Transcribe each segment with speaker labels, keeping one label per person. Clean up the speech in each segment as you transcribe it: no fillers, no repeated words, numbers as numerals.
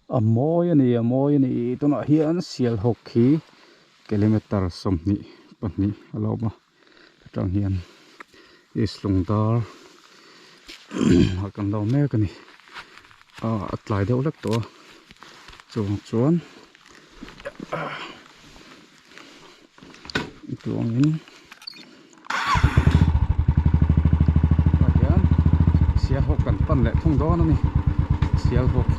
Speaker 1: a moi ni to na hian sial hok khi kilometer somni pahnih aloma atang hian islungdar hakan lo mek ani atlai deuh lek to chuan tuangin hian sial hok kan pan le thung don ani sial hok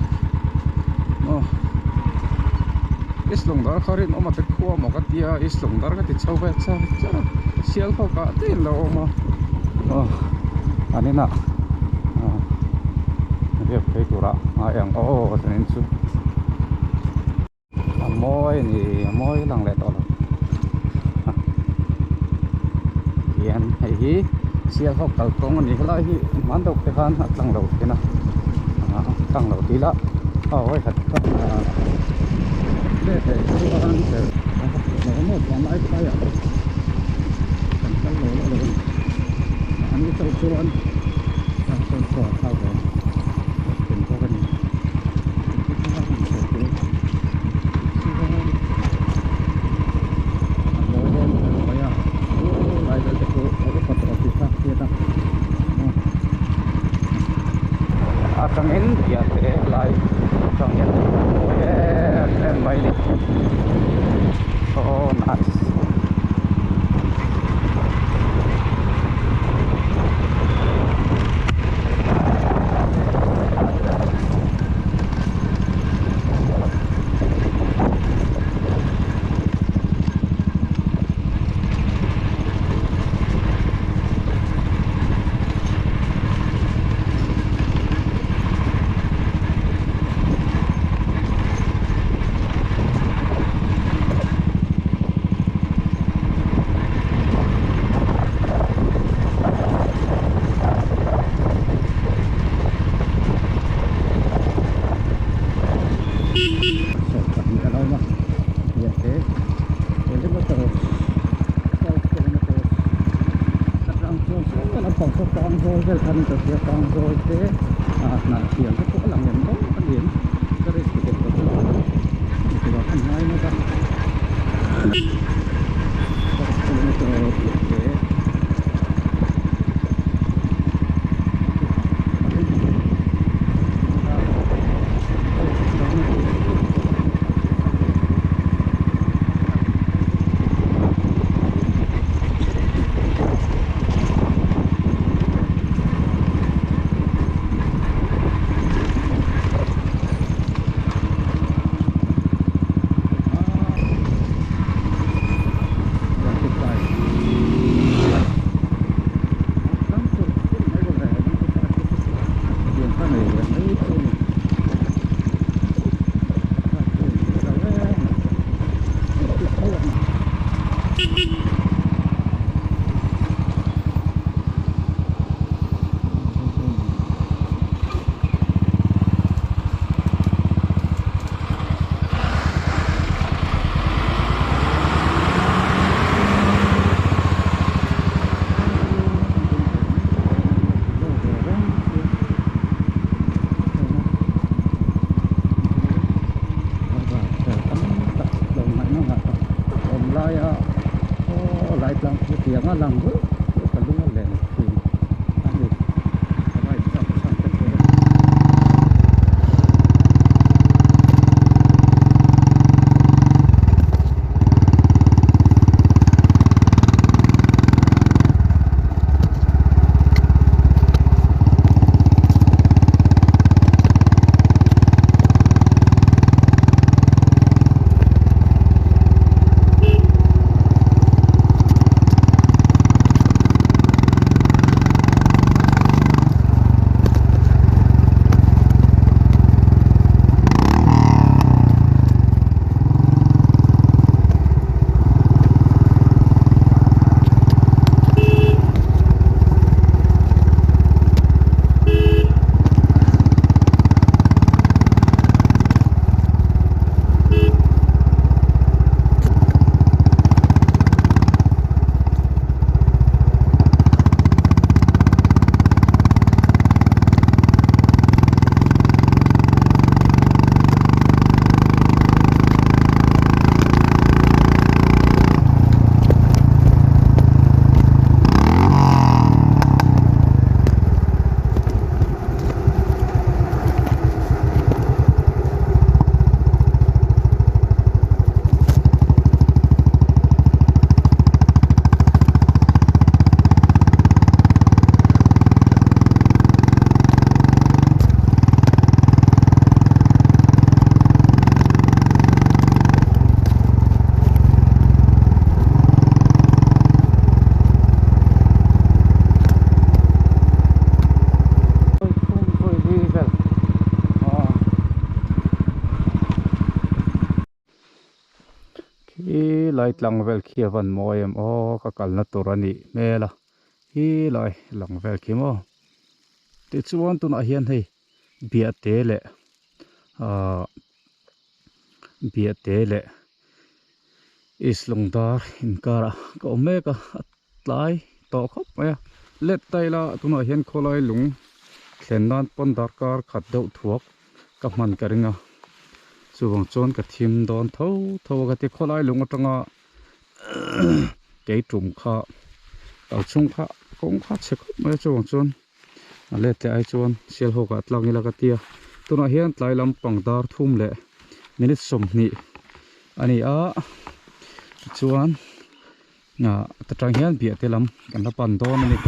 Speaker 1: islungdar kharin oma te khuwa mo ka tia islungdar ka ti chawbe cha sial hok ka te lo ma anina việc thấy tụi đó em ô cho nên chú môi thì môi lần lệ to lắm hiện thấy xe hộp tàu công anh ấy lại mán độc cái khăn tăng đầu thế nào tăng đầu tí lắm ôi thật để cái khăn sẽ nó một con lái cái à cần tăng đầu là được anh ấy tàu số anh tăng số sao vậy Atangin ya te lai atangin em bay đi oh nice cái thân thực hiện con rồi thế là tiền cái chỗ làm nhận tốt phát triển cái đây sự kiện của tôi thì vào thành ngay nó ra tiếng lòng vỡ cả lúc nó lên thì ăn được cái này trong cái light lang vel kia van moem o ka kalna turani mela hi lai lang vel ki mo ti chuan tuna hian hei bia te le bia te le islung dar inkara ka omeka tlai to khop maya let taila tuna hian kholai lung thlennan pon darkar khat deuh thuak ka man karinga chuwang chon ka thim don tho tho ka ti kholai lung atanga ke tum kha tau chung kha kong kha che khop mai chuwang chon ale te ai chon sel ho ka tlang ila ka tia tuna hian tlai lam pangdar thum le minute somni ani a chuan nga tatang hian bia te lam kan la pan don ani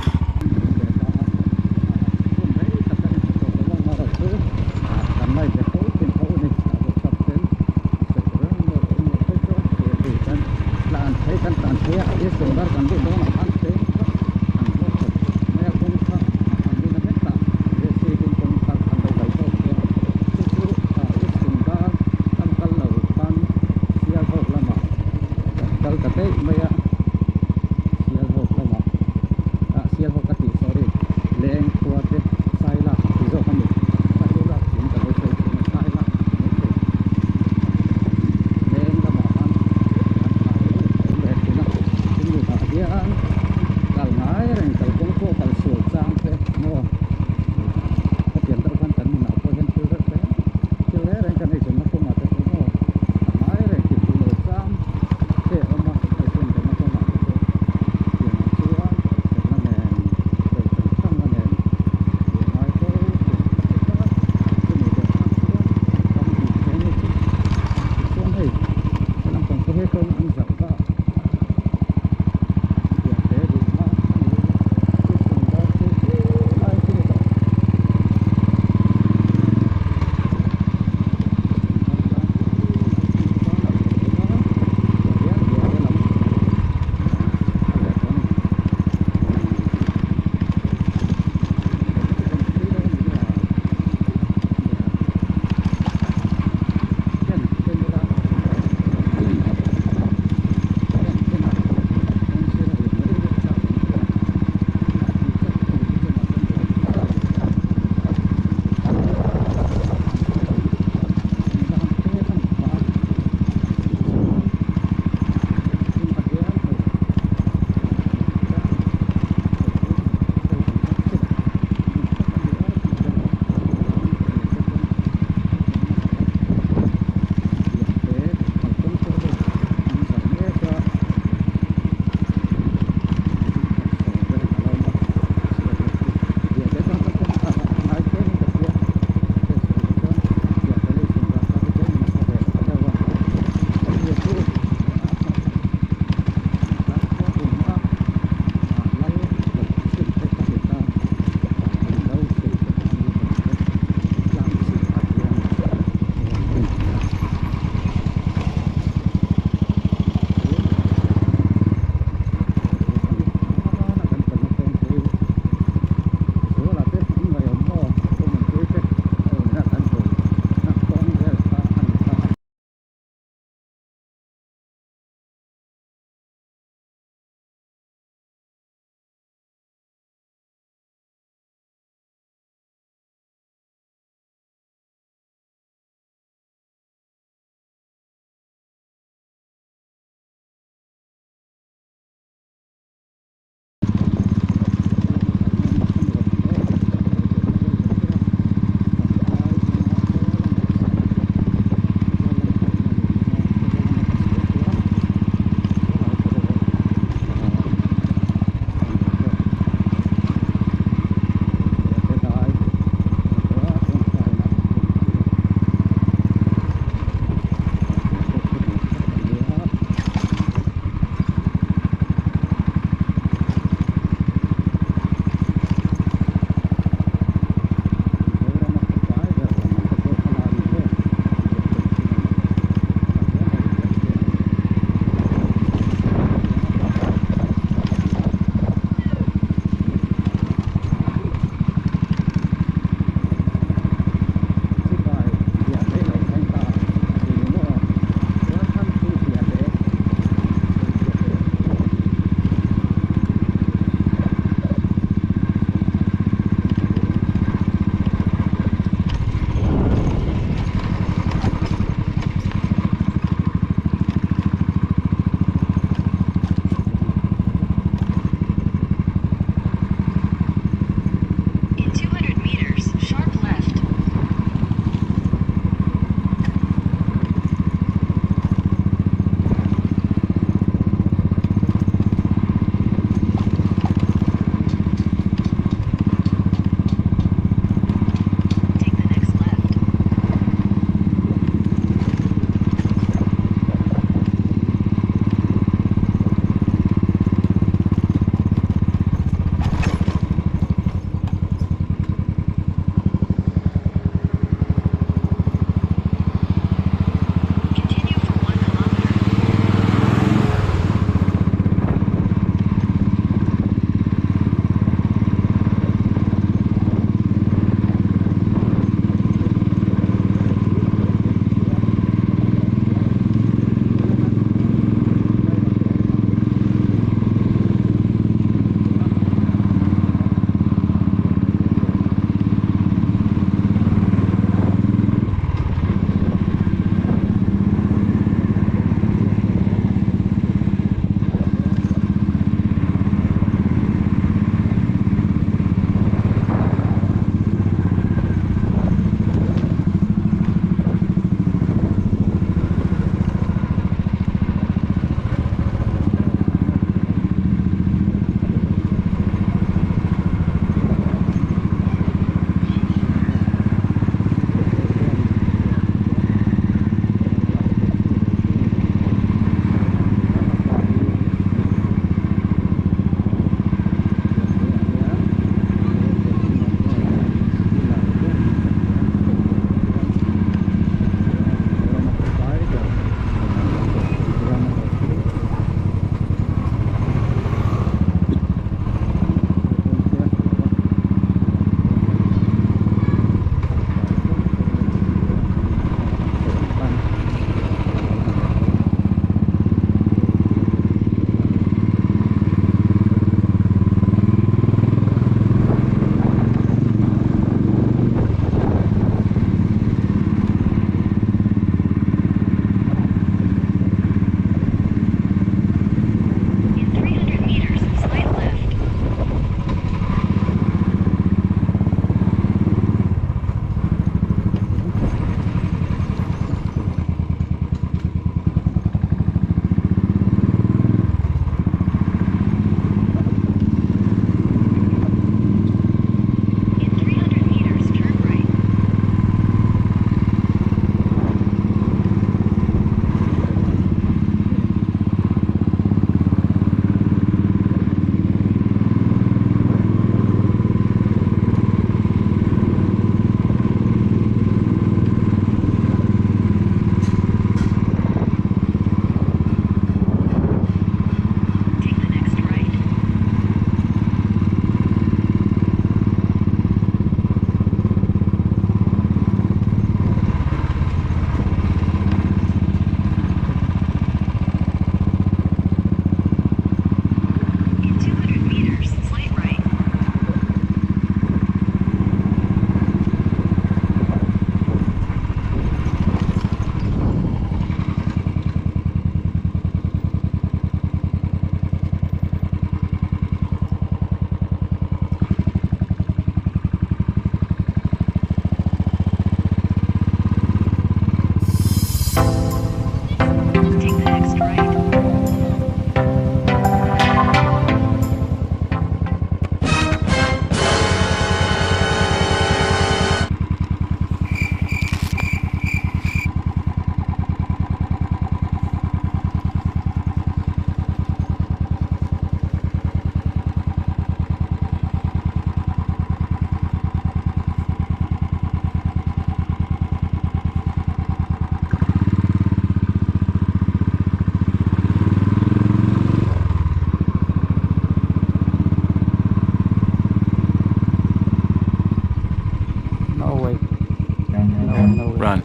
Speaker 1: run.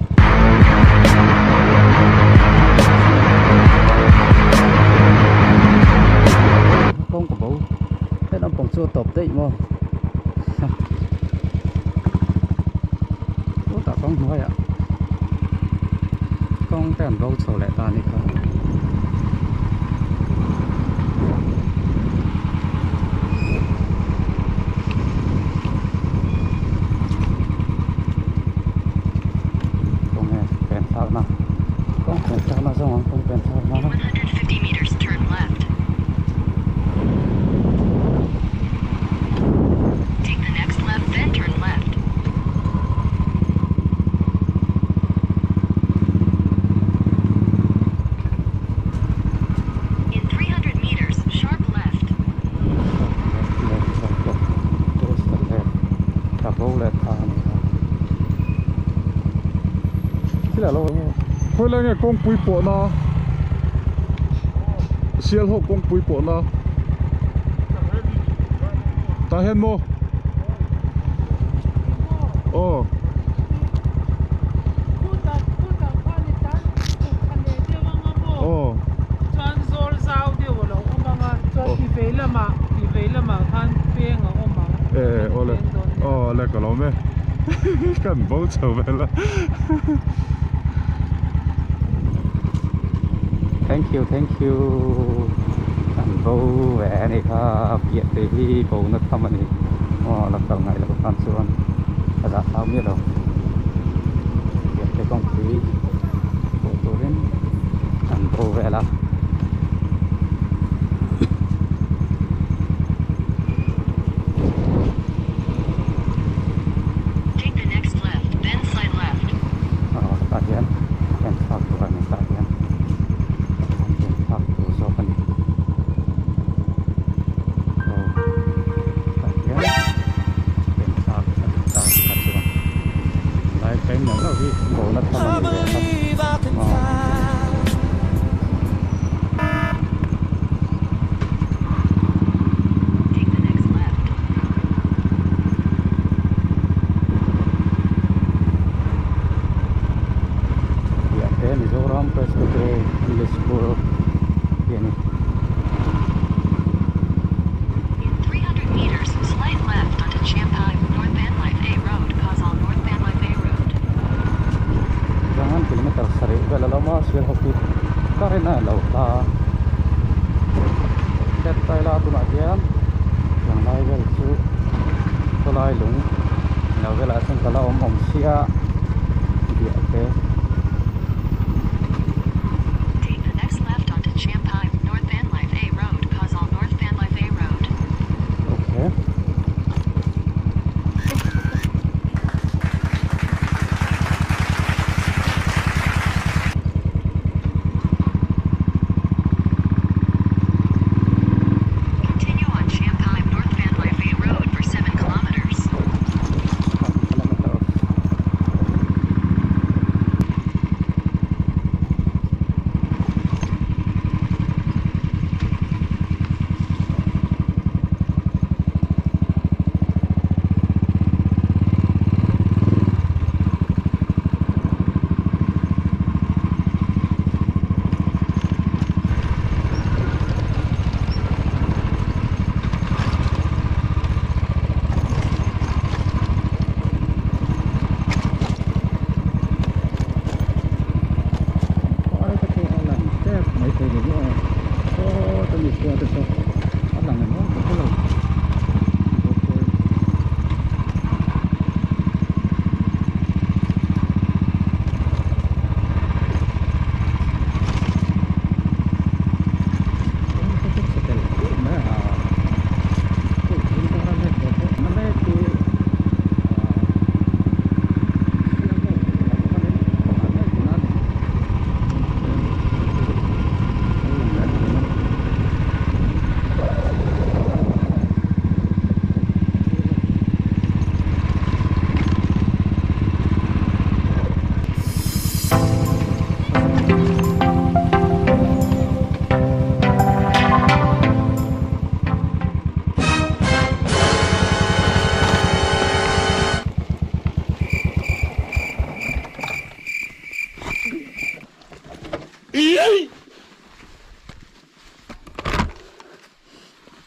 Speaker 1: Không có bố thế nó bóng chua tập tị mà bố tạ con nói ạ con tèn bố sổ lại ta đi không con nghe bèn sao nào con bèn sao nào xong con bèn sao nào
Speaker 2: 150 meters, turn left. Take the next left, then turn left. In 300 meters, sharp left.
Speaker 1: thôi là nghe con bùi bộ nó siêu hộ con bùi bộ nó ta hẹn mô ồ ồ lại cả lắm ấy cần bố trở về là thank you anh bố vẽ này ha biệt để đi bố nó thăm anh là cầu ngày là con xuân là đã sao biết đâu biệt cái con quý bố tôi đến anh bố vẽ là karena lauta ket tai la tu na hian yang lai vel chu to lai lung na vela sang kala om sia dia te
Speaker 2: take the next left onto Champai North Van Life A Road, Causal North Van Life A Road.
Speaker 1: okay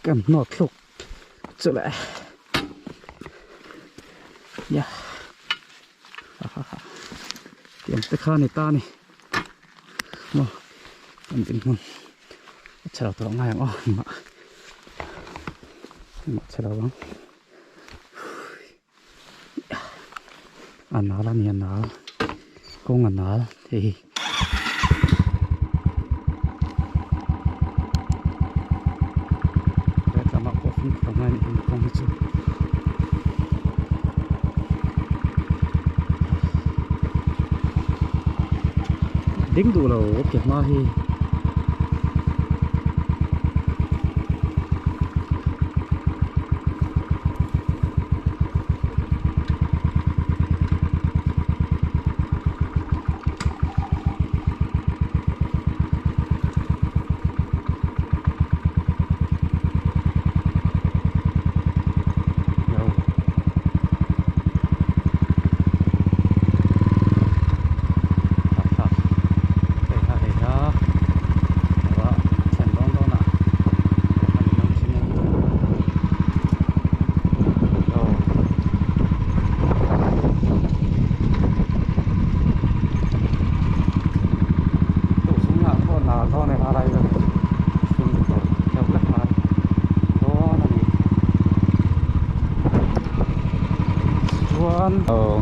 Speaker 1: cầm nọt lục trở lại ya tiền tất cả này ta này mà anh tin không chờ tao ngay mà chờ đâu anh nói là nhiều nói con anh nói thì không ai không biết chứ đính đủ là kiểu mà thì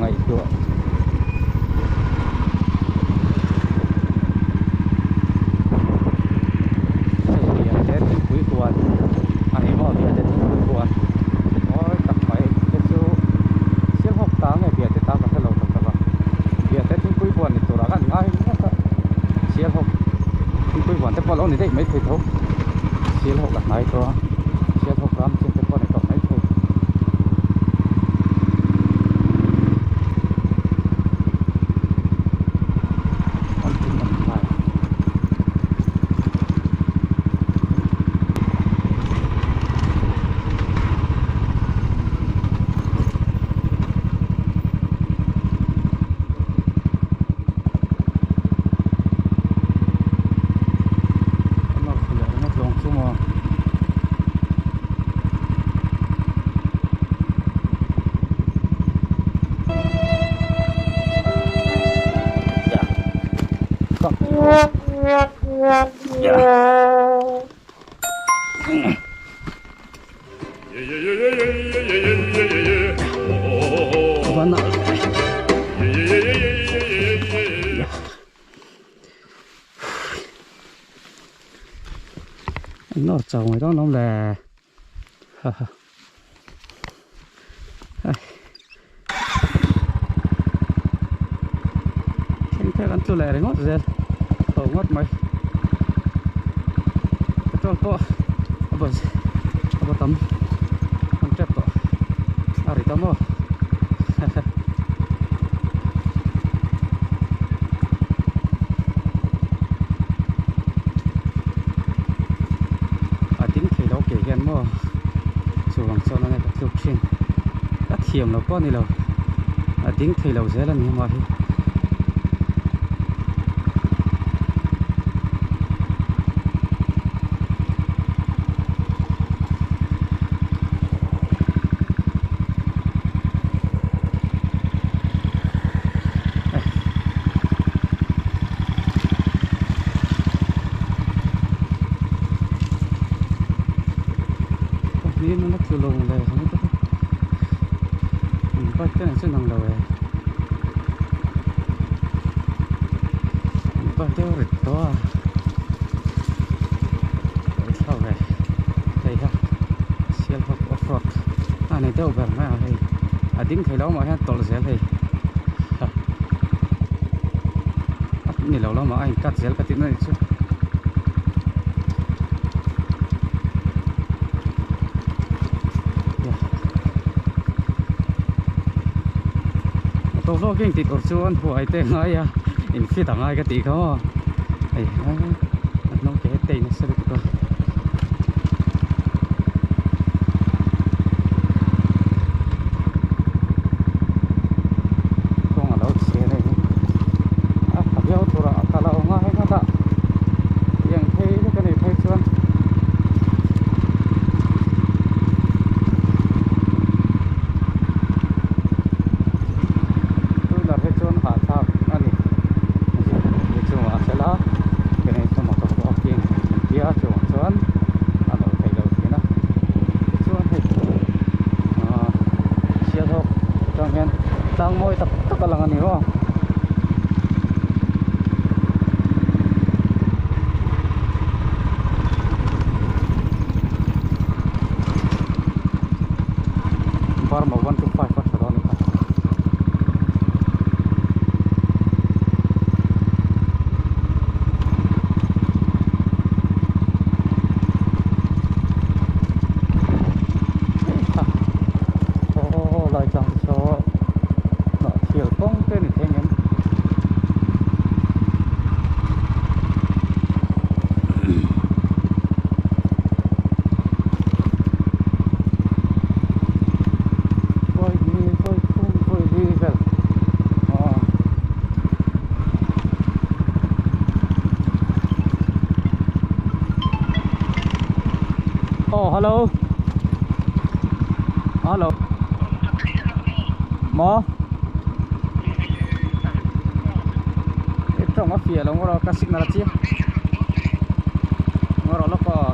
Speaker 1: ngày xưa Tết cuối tuần anh có việc Tết cuối tuần nói tập phải Tết số siêu học tám ngày việc thì ta có thể lâu tập tập việc Tết cuối tuần thì tôi đã gắn ngay siêu học cuối tuần Tết qua lâu này đấy mấy thầy thôi siêu học gắn ngay cho siêu học tám trên Tết qua này còn mấy thầy nó trồng ngoài đó nó là thế ăn chỗ lẻ đấy ngót rồi tổ ngót mày cho to apa tắm ăn chép to ari tắm không mà số bằng số này được trên các thiểm nó có này là tính thầy lầu dễ là nhiều mà thì đi nó chưa lồng này không có coi cái này sẽ nằm đầu này coi cái rịch to sau này đây ha self off road này đâu bằng mà đây tính thầy đó mà hết tổ sẽ thầy này lâu lắm mà anh cắt dễ cắt tiếng này chứ tôi vô kinh tịt ở chuan hồi tên ngay à in phi tặng ai cái tí không ấy nó cái tên nó sẽ được con ở đâu xe này à phải theo thua ra cả là ngay cái ta sang moi tak tak lang ani ho bar ma 125 pat thadon ka lại chẳng cho nó chiều công tên thì thế em vui đi về hello hello mò trong ở phía là ngồi cá xích là chi ngồi đó có